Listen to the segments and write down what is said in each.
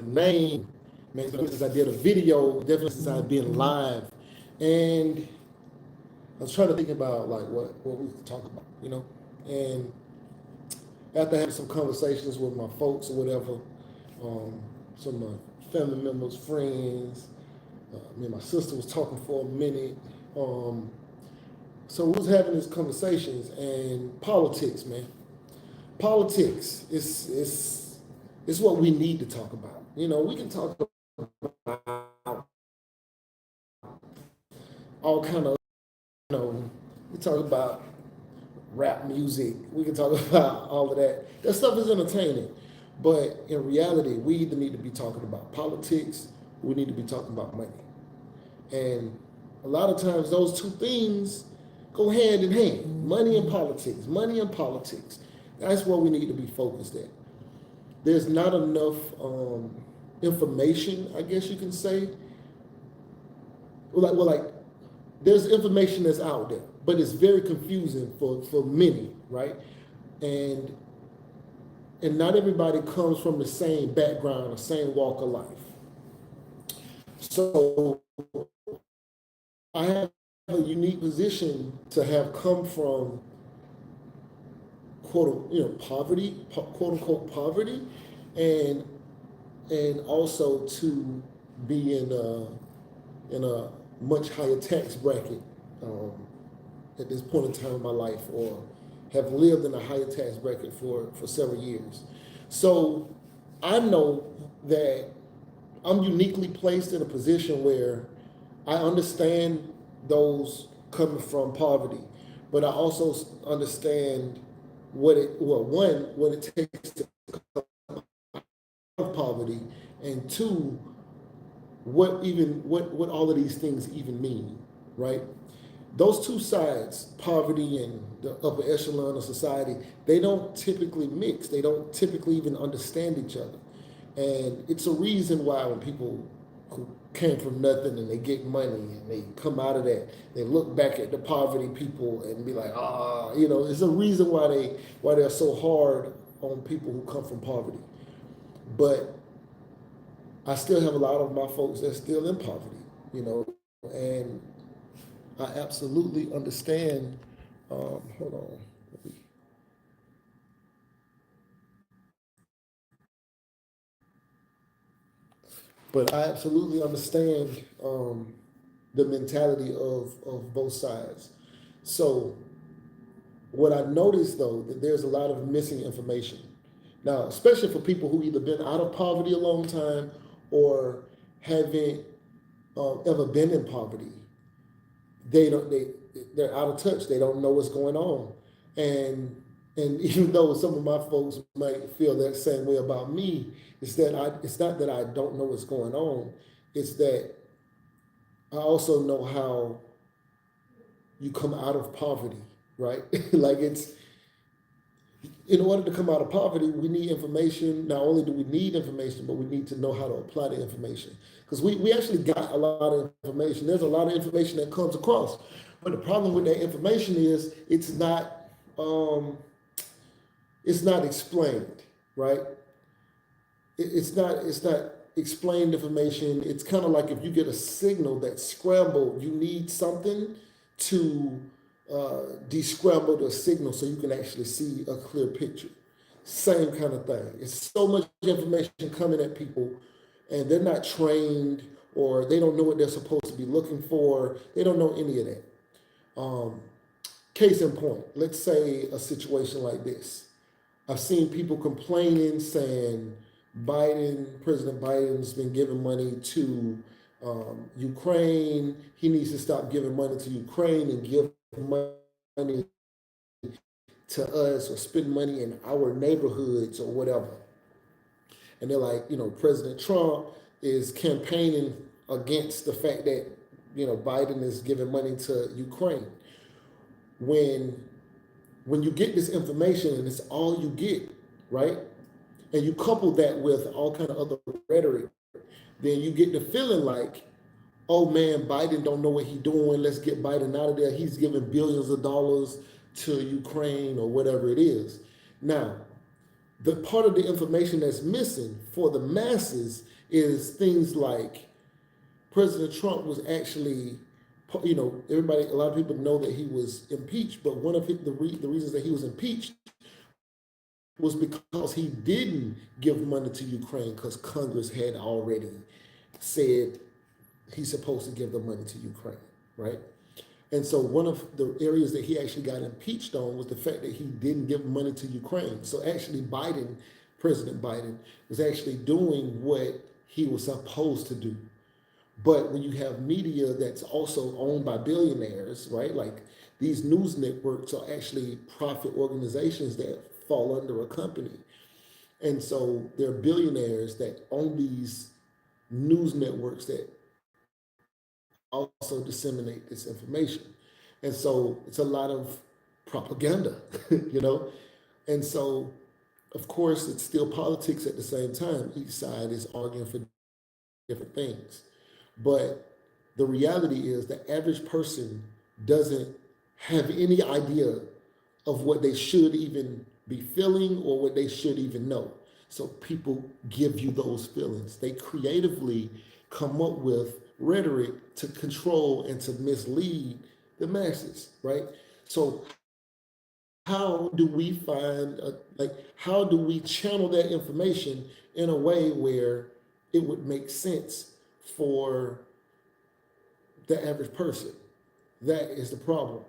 name, man, since I did a video, definitely since I've been live. And I was trying to think about like what we could talk about, you know? And after having some conversations with my folks or whatever, some of my family members, friends, me and my sister was talking for a minute. So we was having these conversations and politics, man. Politics is what we need to talk about. You know, we can talk about all kind of, you know, we talk about rap music. We can talk about all of that. That stuff is entertaining. But in reality, we either need to be talking about politics, or we need to be talking about money. And a lot of times those two things go hand in hand. Money and politics. Money and politics. That's where we need to be focused at. There's not enough information, I guess you can say. Like there's information that's out there, but it's very confusing for many, right? And not everybody comes from the same background or same walk of life. So I have a unique position to have come from poverty, quote unquote poverty, and also to be in a much higher tax bracket at this point in time in my life, or have lived in a higher tax bracket for several years. So I know that I'm uniquely placed in a position where I understand those coming from poverty, but I also understand what it takes to come out of poverty, and two, what all of these things even mean, right? Those two sides, poverty and the upper echelon of society, they don't typically mix. They don't typically even understand each other. And it's a reason why when people who came from nothing and they get money and they come out of that, they look back at the poverty people and be like, it's a reason why they're so hard on people who come from poverty. But I still have a lot of my folks that's still in poverty, and I absolutely understand. Hold on. But I absolutely understand the mentality of both sides. So what I noticed though, that there's a lot of missing information. Now, especially for people who either been out of poverty a long time or haven't ever been in poverty, they're out of touch. They don't know what's going on, and even though some of my folks might feel that same way about me, it's not that I don't know what's going on. It's that I also know how you come out of poverty, right? Like it's in order to come out of poverty, we need information. Not only do we need information, but we need to know how to apply the information. Because we actually got a lot of information. There's a lot of information that comes across. But the problem with that information is it's not explained, right? It's not explained information. It's kind of like if you get a signal that's scrambled, you need something to descramble the signal so you can actually see a clear picture. Same kind of thing. It's so much information coming at people, and they're not trained, or they don't know what they're supposed to be looking for. They don't know any of that. Case in point, let's say a situation like this. I've seen people complaining, saying President Biden's been giving money to Ukraine. He needs to stop giving money to Ukraine and give money to us, or spend money in our neighborhoods or whatever. And they're like, President Trump is campaigning against the fact that, Biden is giving money to Ukraine. When you get this information and it's all you get, right? And you couple that with all kind of other rhetoric, then you get the feeling like, oh man, Biden don't know what he's doing. Let's get Biden out of there. He's giving billions of dollars to Ukraine or whatever it is. Now, the part of the information that's missing for the masses is things like President Trump was actually, everybody, a lot of people know that he was impeached, but one of the reasons that he was impeached was because he didn't give money to Ukraine because Congress had already said he's supposed to give the money to Ukraine, right? And so one of the areas that he actually got impeached on was the fact that he didn't give money to Ukraine. So actually President Biden, was actually doing what he was supposed to do. But when you have media that's also owned by billionaires, right? Like these news networks are actually profit organizations that fall under a company. And so there are billionaires that own these news networks that also disseminate this information. And so it's a lot of propaganda, you know? And so, of course, it's still politics at the same time. Each side is arguing for different things. But the reality is the average person doesn't have any idea of what they should even be feeling or what they should even know. So people give you those feelings. They creatively come up with rhetoric to control and to mislead the masses, right? So how do we find, how do we channel that information in a way where it would make sense for the average person? That is the problem.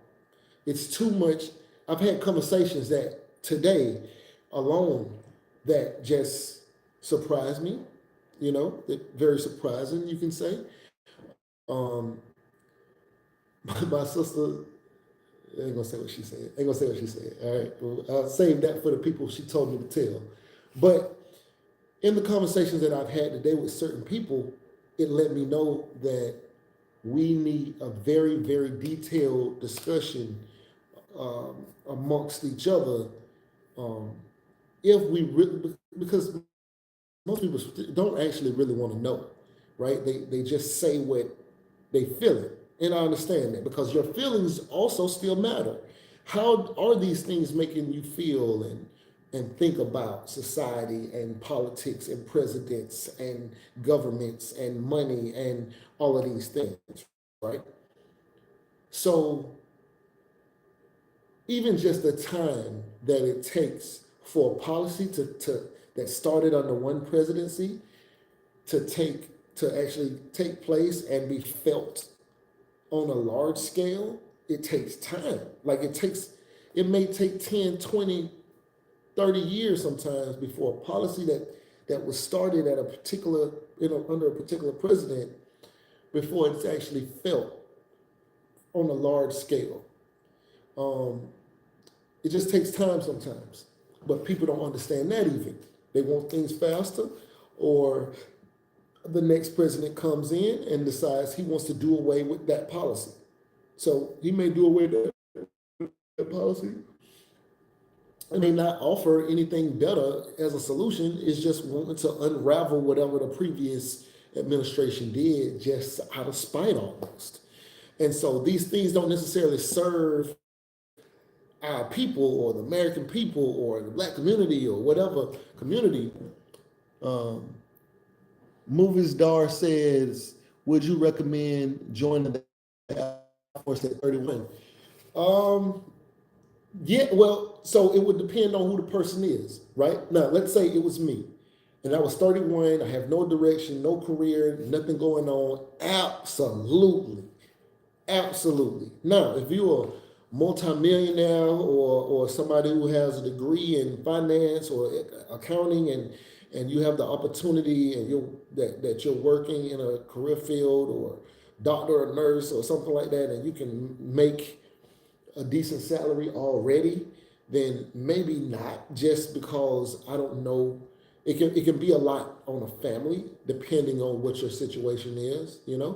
It's too much. I've had conversations that today alone that just surprised me, that very surprising, you can say. Um, my sister, I ain't gonna say what she said. Ain't gonna say what she said. All right, well, I'll save that for the people she told me to tell. But in the conversations that I've had today with certain people, it let me know that we need a very, very detailed discussion amongst each other. Um, if we really, because most people don't actually really want to know, right? They just say what they feel it. And I understand that because your feelings also still matter. How are these things making you feel and think about society and politics and presidents and governments and money and all of these things, right? So even just the time that it takes for a policy that started under one presidency to actually take place and be felt on a large scale, it takes time. It may take 10, 20, 30 years sometimes before a policy that was started at a particular, under a particular president, before it's actually felt on a large scale. It just takes time sometimes. But people don't understand that even. They want things faster, or the next president comes in and decides he wants to do away with that policy. So he may do away with that policy and may not offer anything better as a solution. It's just wanting to unravel whatever the previous administration did, just out of spite almost. And so these things don't necessarily serve our people or the American people or the black community or whatever community. Movies Dar says, would you recommend joining the Air Force at 31? Yeah, well, so it would depend on who the person is, right? Now, let's say it was me and I was 31, I have no direction, no career, nothing going on. Absolutely. Absolutely. Now, if you're a multimillionaire or somebody who has a degree in finance or accounting and you have the opportunity and that you're working in a career field or doctor or nurse or something like that, and you can make a decent salary already, then maybe not, just because I don't know. It can be a lot on a family depending on what your situation is, your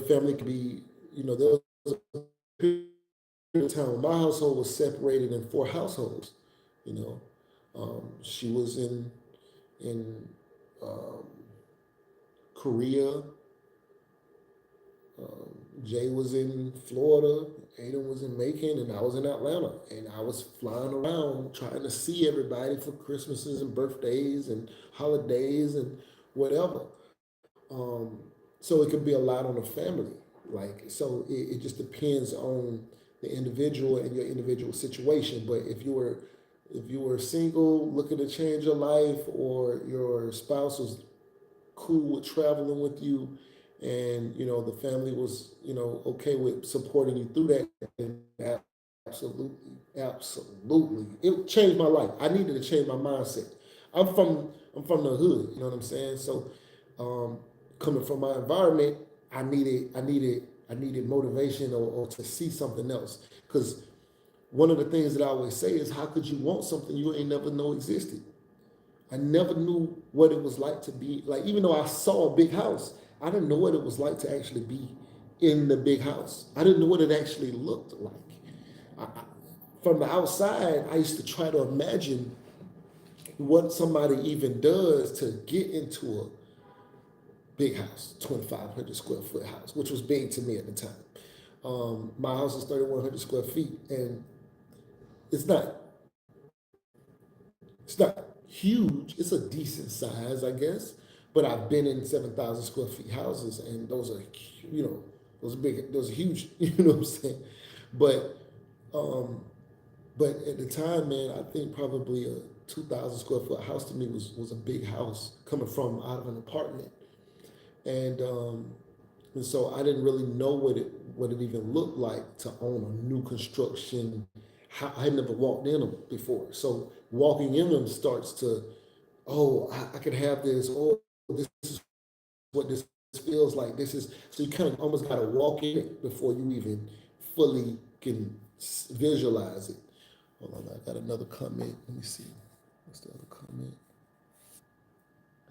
family could be, there was a period of time when my household was separated in 4 households. You know, she was in um, Korea, Jay was in Florida, Aiden was in Macon, and I was in Atlanta. And I was flying around trying to see everybody for Christmases and birthdays and holidays and whatever. Um, so it could be a lot on the family. Like, so it just depends on the individual and your individual situation. But if you were single, looking to change your life, or your spouse was cool with traveling with you, and the family was okay with supporting you through that, and absolutely, absolutely, it changed my life. I needed to change my mindset. I'm from the hood, you know what I'm saying? So um, coming from my environment, I needed motivation, or to see something else, because one of the things that I always say is, how could you want something you ain't never know existed? I never knew what it was like to be like, even though I saw a big house, I didn't know what it was like to actually be in the big house. I didn't know what it actually looked like. From the outside, I used to try to imagine what somebody even does to get into a big house, 2,500 square foot house, which was big to me at the time. My house is 3,100 square feet, and it's not It's not huge. It's a decent size, I guess. But I've been in 7,000 square feet houses, and those are, those are big, those are huge. You know what I'm saying? But, um, but at the time, man, I think probably a 2,000 square foot house to me was a big house coming from out of an apartment, and um, and so I didn't really know what it even looked like to own a new construction. I had never walked in them before, so walking in them starts to, oh, I could have this. Oh, this is what this feels like. This is, so you kind of almost got to walk in it before you even fully can visualize it. Hold on, I got another comment. Let me see. What's the other comment?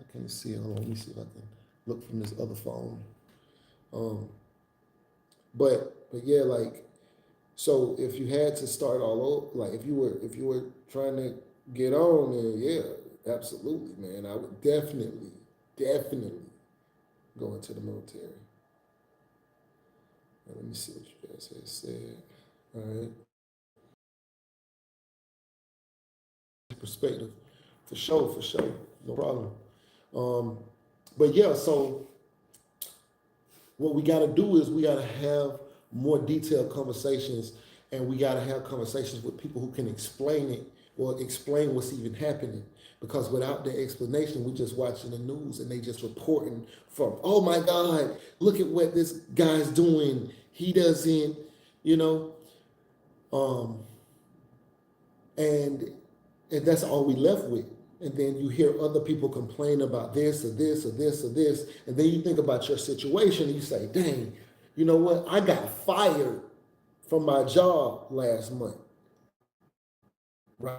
I can't see it. Hold on, let me see if I can look from this other phone. Um, but yeah, like, so if you had to start all over, like if you were trying to get on, then yeah, absolutely, man. I would definitely go into the military. Now, let me see what you guys have said. All right, perspective, for sure, no problem. Um, but yeah, so what we got to do is we got to have more detailed conversations, and we got to have conversations with people who can explain it, or explain what's even happening, because without the explanation, we're just watching the news and they just reporting from, oh my god, look at what this guy's doing, he doesn't, you know um and and that's all we left with. And then you hear other people complain about this or this or this or this, and then you think about your situation and you say, dang, you know what, I got fired from my job last month, right?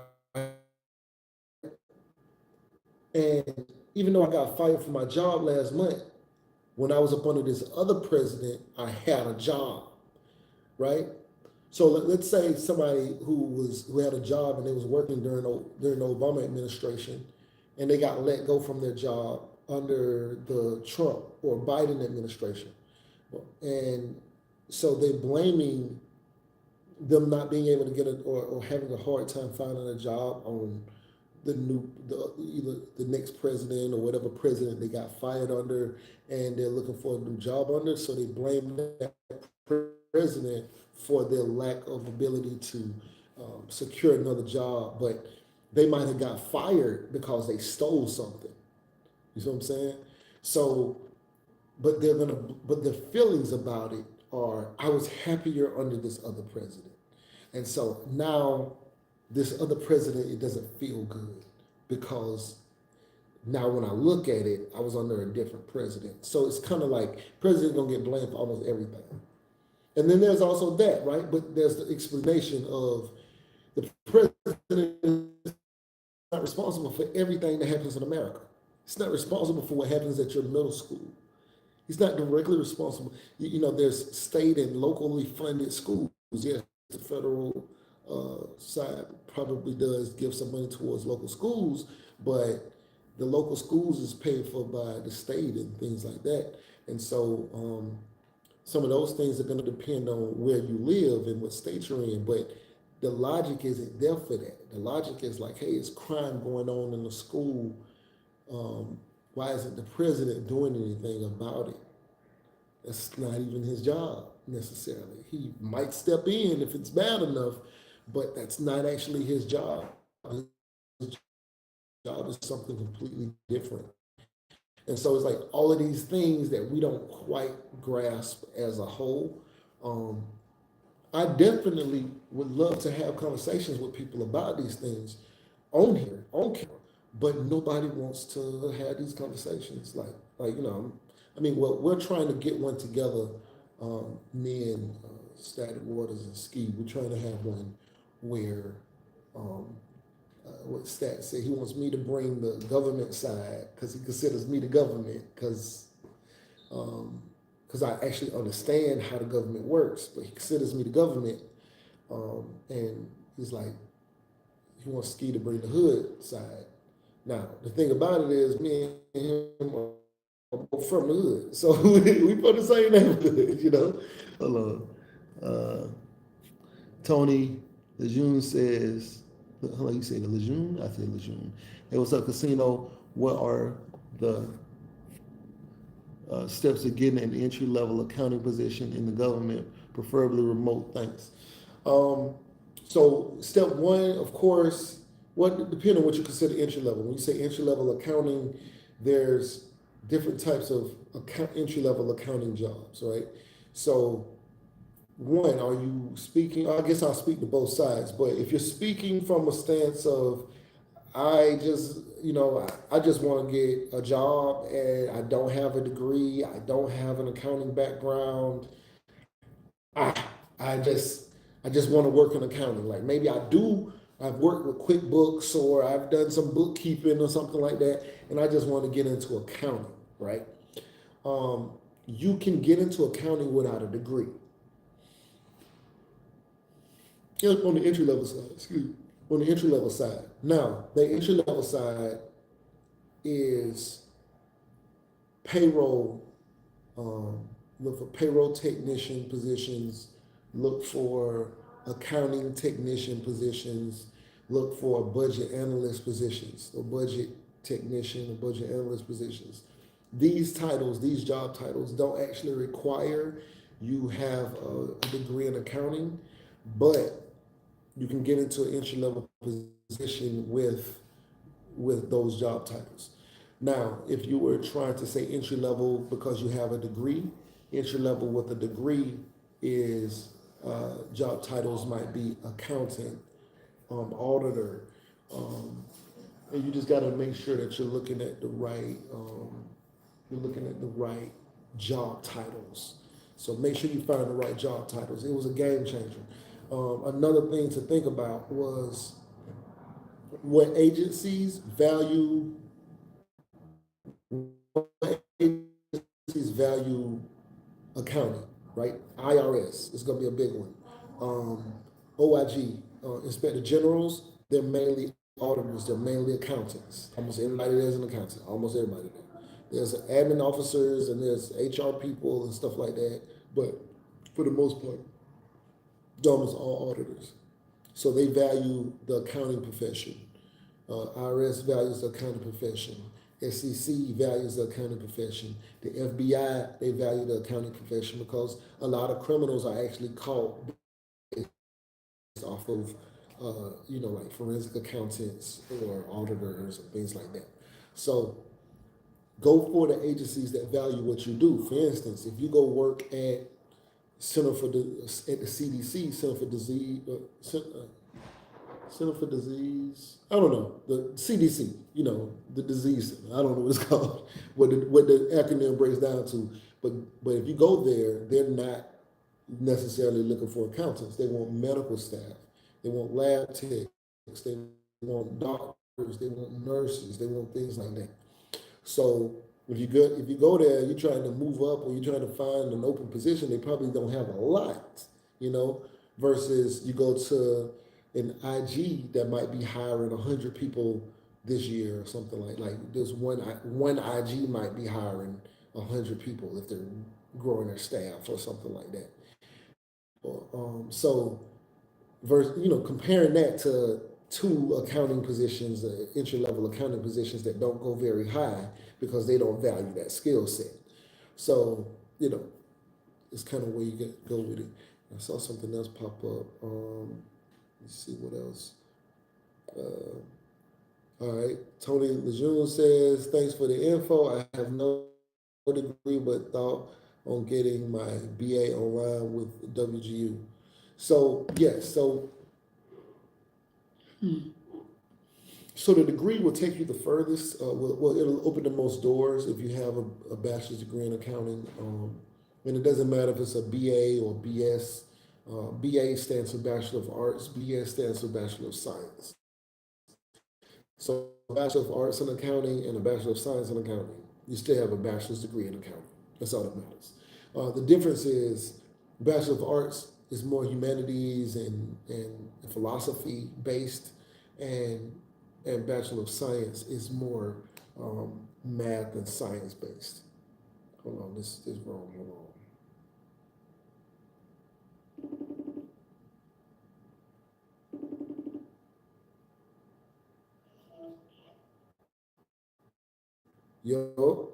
And even though I got fired from my job last month, when I was up under this other president, I had a job, right? So let's say somebody who had a job and they was working during the Obama administration, and they got let go from their job under the Trump or Biden administration, and so they're blaming them not being able to get it, or having a hard time finding a job, on either the next president or whatever president they got fired under, and they're looking for a new job under. So they blame that president for their lack of ability to secure another job, but they might have got fired because they stole something. You see what I'm saying? So, but their feelings about it are, I was happier under this other president, and so now this other president, it doesn't feel good, because now when I look at it, I was under a different president. So it's kind of like president gonna get blamed for almost everything. And then there's also that, right? But there's the explanation of, the president is not responsible for everything that happens in America. He's not responsible for what happens at your middle school. He's not directly responsible. There's state and locally funded schools. Yes, the federal side probably does give some money towards local schools, but the local schools is paid for by the state and things like that. And so some of those things are going to depend on where you live and what state you're in, but the logic isn't there for that. The logic is like, hey, it's crime going on in the school. Um, why isn't the president doing anything about it? That's not even his job necessarily. He might step in if it's bad enough, but that's not actually his job. His job is something completely different. And so it's like all of these things that we don't quite grasp as a whole. Um, I definitely would love to have conversations with people about these things on here, on camera, but nobody wants to have these conversations. I mean, well, we're trying to get one together. Me and Static Waters and Ski, we're trying to have one where um, what Stat said, he wants me to bring the government side because he considers me the government um, I actually understand how the government works, but he considers me the government, and he's like, he wants Ski to bring the hood side. Now, the thing about it is, me and him are both from the hood, so we from the same neighborhood, you know. Hold on. Tony Lejeune says, how you say the Lejeune? I say Lejeune. Hey, what's up, Casino? What are the steps to getting an entry level accounting position in the government, preferably remote? Thanks. So step one, of course, depending on what you consider entry level. When you say entry level accounting, there's different types of entry level accounting jobs, right? So one, are you speaking? I guess I'll speak to both sides, but if you're speaking from a stance of, I just, I just want to get a job and I don't have a degree, I don't have an accounting background, I, I just, I just want to work in accounting. Like maybe I've worked with QuickBooks or I've done some bookkeeping or something like that, and I just want to get into accounting, right? Um, you can get into accounting without a degree. On the entry level side, excuse me, on the entry level side. Now, the entry level side is payroll. Look for payroll technician positions. Look for accounting technician positions. Look for budget analyst positions, or budget technician, or budget analyst positions. These titles, these job titles, don't actually require you have a degree in accounting, but you can get into an entry level position with those job titles. Now, if you were trying to say entry level because you have a degree, entry level with a degree is job titles might be accountant, auditor, and you just got to make sure that you're looking at the right job titles. So make sure you find the right job titles. It was a game changer. Another thing to think about was what agencies value accounting, right? IRS is going to be a big one. OIG, Inspector Generals, they're mainly auditors, they're mainly accountants. Almost everybody there's an accountant, almost everybody there. There's admin officers and there's HR people and stuff like that, but for the most part, almost all auditors. So they value the accounting profession. IRS values the accounting profession. SEC values the accounting profession. The FBI, they value the accounting profession because a lot of criminals are actually caught off of, like forensic accountants or auditors and things like that. So go for the agencies that value what you do. For instance, if you go work at the CDC, Center for Disease, I don't know, the CDC, the disease center. I don't know what it's called, what the acronym breaks down to. But if you go there, they're not necessarily looking for accountants. They want medical staff. They want lab techs. They want doctors. They want nurses. They want things like that. So if you go there, you're trying to move up or you're trying to find an open position, they probably don't have a lot, versus you go to an IG that might be hiring 100 people this year or something like this one IG might be hiring 100 people if they're growing their staff or something like that. So, versus, comparing that to two accounting positions, entry level accounting positions that don't go very high because they don't value that skill set. So, it's kind of where you go with it. I saw something else pop up. Let's see what else. All right. Tony Lejeune says, thanks for the info. I have no degree but thought on getting my BA online with WGU. So, yes, so the degree will take you the furthest. Well, it'll open the most doors if you have a bachelor's degree in accounting. And it doesn't matter if it's a BA or BS. BA stands for Bachelor of Arts. BS stands for Bachelor of Science. So a Bachelor of Arts in Accounting and a Bachelor of Science in Accounting. You still have a bachelor's degree in accounting. That's all that matters. The difference is Bachelor of Arts is more humanities and philosophy based, and Bachelor of Science is more math and science based. Hold on, this is wrong. Hold on. Yo,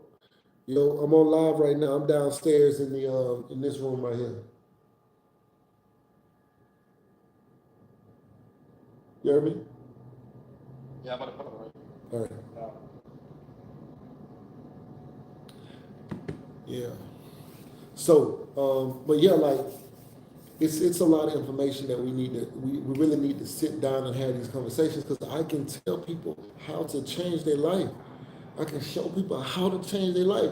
I'm on live right now. I'm downstairs in the in this room right here. You heard me? Yeah, I'm gonna put it right. All right. Yeah. So, but yeah, like it's a lot of information that we really need to sit down and have these conversations, because I can tell people how to change their life. I can show people how to change their life.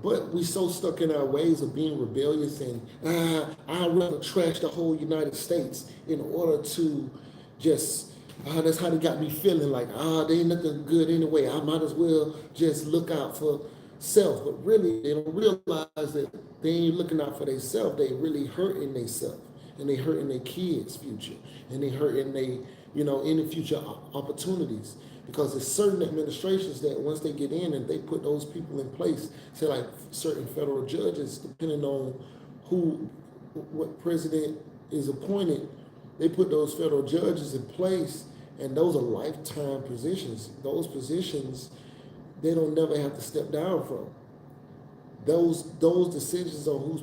But we so stuck in our ways of being rebellious and I'd rather trash the whole United States in order to just that's how they got me feeling like they ain't nothing good anyway. I might as well just look out for self. But really they don't realize that they ain't looking out for themselves. They really hurting themselves, and they hurting their kids' future, and they hurting they any future opportunities. Because there's certain administrations that once they get in and they put those people in place, say like certain federal judges, depending on what president is appointed, they put those federal judges in place, and those are lifetime positions. Those positions, they don't never have to step down from. Those decisions on who's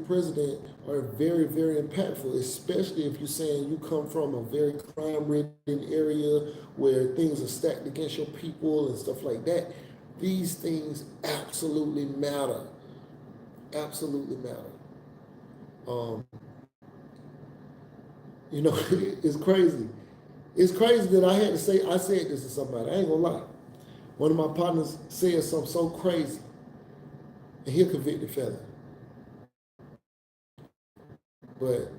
president are very, very impactful, especially if you're saying you come from a very crime-ridden area where things are stacked against your people and stuff like that. These things absolutely matter. Absolutely matter. It's crazy. It's crazy that I said this to somebody. I ain't gonna lie. One of my partners said something so crazy, and he a convicted felon. But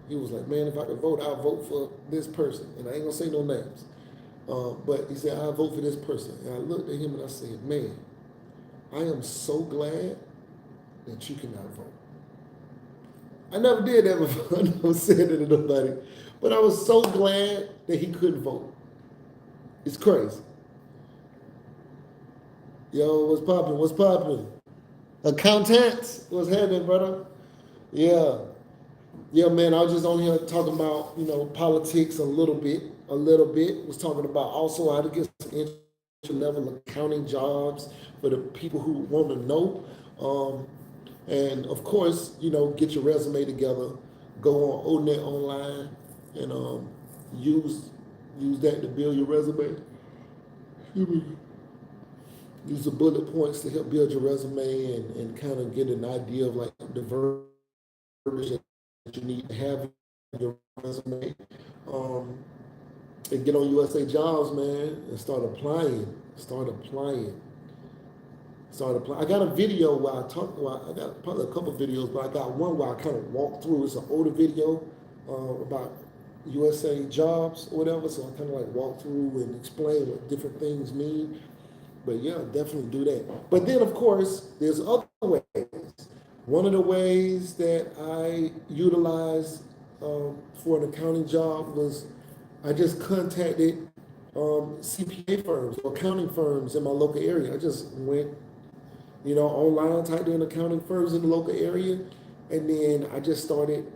he was like, man, if I could vote, I'll vote for this person. And I ain't gonna say no names. But he said, I'll vote for this person. And I looked at him and I said, man, I am so glad that you cannot vote. I never did that before. I never said that to nobody. But I was so glad that he couldn't vote. It's crazy. Yo, what's poppin'? What's poppin'? Accountants, what's happening, brother? Yeah. Yeah, man, I was just on here talking about, politics a little bit. Was talking about also how to get some entry-level accounting jobs for the people who want to know. And of course, get your resume together, go on ONET online, and use that to build your resume. Use the bullet points to help build your resume and kind of get an idea of like the verbiage that you need to have in your resume. And get on USA Jobs, man, and start applying. I got a video where I got probably a couple of videos, but I got one where I kind of walk through. It's an older video about USA Jobs or whatever, so I kind of like walk through and explain what different things mean. But yeah, definitely do that. But then, of course, there's other ways. One of the ways that I utilized for an accounting job was I just contacted CPA firms or accounting firms in my local area. I just went, online, typed in accounting firms in the local area, and then I just started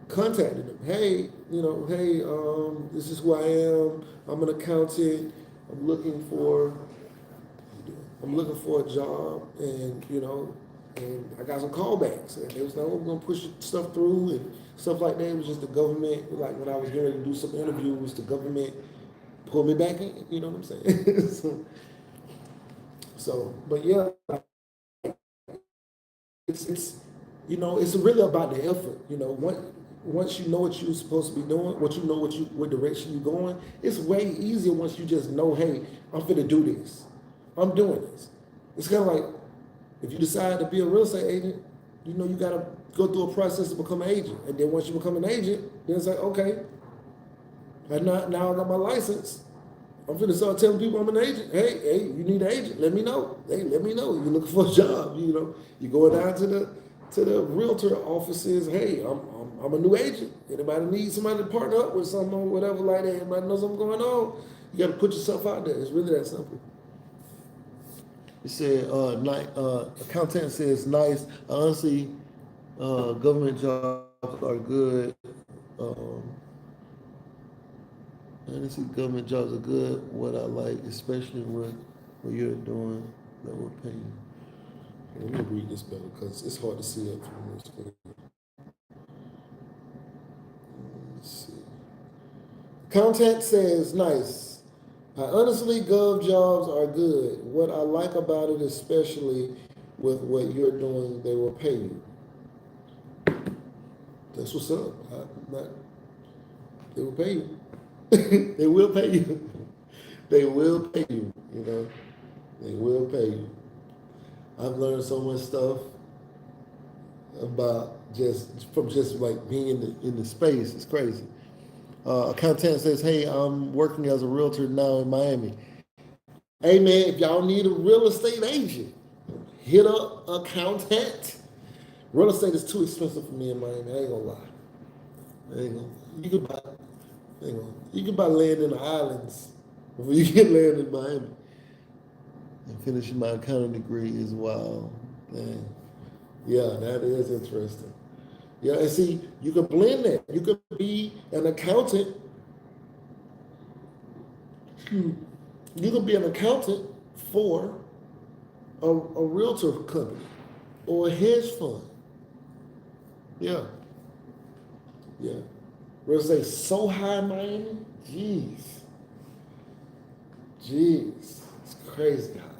contacting them. Hey, hey, this is who I am. I'm an accountant. I'm looking for I'm looking for a job, and I got some callbacks, and they was like, "Oh, we're gonna push your stuff through," and stuff like that. It was just the government. Like when I was getting ready to do some interviews, the government pulled me back in. You know what I'm saying? But yeah, it's it's really about the effort. Once you know what you're supposed to be doing, what direction you're going, it's way easier once you just know, hey, I'm finna do this. I'm doing this. It's kind of like if you decide to be a real estate agent, you gotta go through a process to become an agent, and then once you become an agent, then it's like, okay, now I got my license. I'm finna start telling people I'm an agent. Hey, you need an agent? Let me know. Hey, let me know. You're looking for a job. You going down to the realtor offices. Hey, I'm a new agent. Anybody need somebody to partner up with something or whatever like that? Anybody know something going on? You got to put yourself out there. It's really that simple. It said, accountant says nice. Honestly, government jobs are good. Um, Honestly, government jobs are good. What I like, especially with what you're doing, that will pay you. Let me read this better because it's hard to see it from this screen. Let's see. Content says nice. Honestly, gov jobs are good. What I like about it, especially with what you're doing, they will pay you. That's what's up. They will pay you. They will pay you. They will pay you. They will pay you. I've learned so much stuff about just like being in the space. It's crazy. Accountant says, "Hey, I'm working as a realtor now in Miami. Hey man, if y'all need a real estate agent, hit up accountant. Real estate is too expensive for me in Miami. I ain't gonna lie. I ain't gonna. You can buy, you can buy land in the islands before you get land in Miami. And finishing my accounting degree is wild. Dang. Yeah, that is interesting. Yeah, and see, you can blend that. You could be an accountant. You could be an accountant for a realtor company or a hedge fund. Yeah, yeah. Real estate so high in Miami. Jeez, it's crazy high.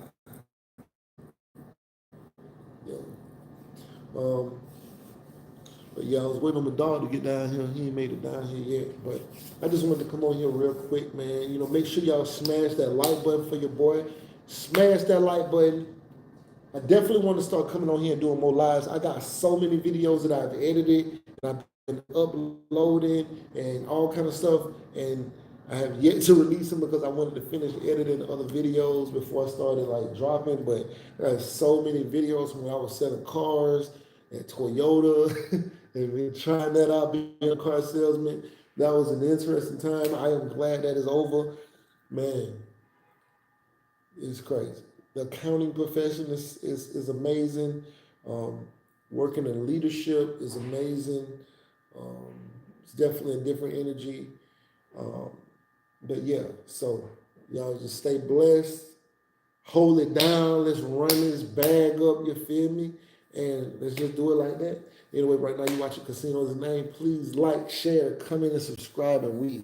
Yeah. Um, But yeah, I was waiting on my dog to get down here. He ain't made it down here yet. But I just wanted to come on here real quick, man. Make sure y'all smash that like button for your boy. Smash that like button. I definitely want to start coming on here and doing more lives. I got so many videos that I've edited and I've been uploading and all kind of stuff. And I have yet to release them because I wanted to finish editing other videos before I started like dropping. But there's so many videos when I was selling cars at Toyota and been trying that out, being a car salesman. That was an interesting time. I am glad that is over. Man, it's crazy. The accounting profession is amazing. Um, Working in leadership is amazing. Um, it's definitely a different energy. Um, but yeah, so y'all just stay blessed. Hold it down. Let's run this bag up. You feel me? And let's just do it like that. Anyway, right now you watching Casino's Name. Please like, share, comment, and subscribe. And we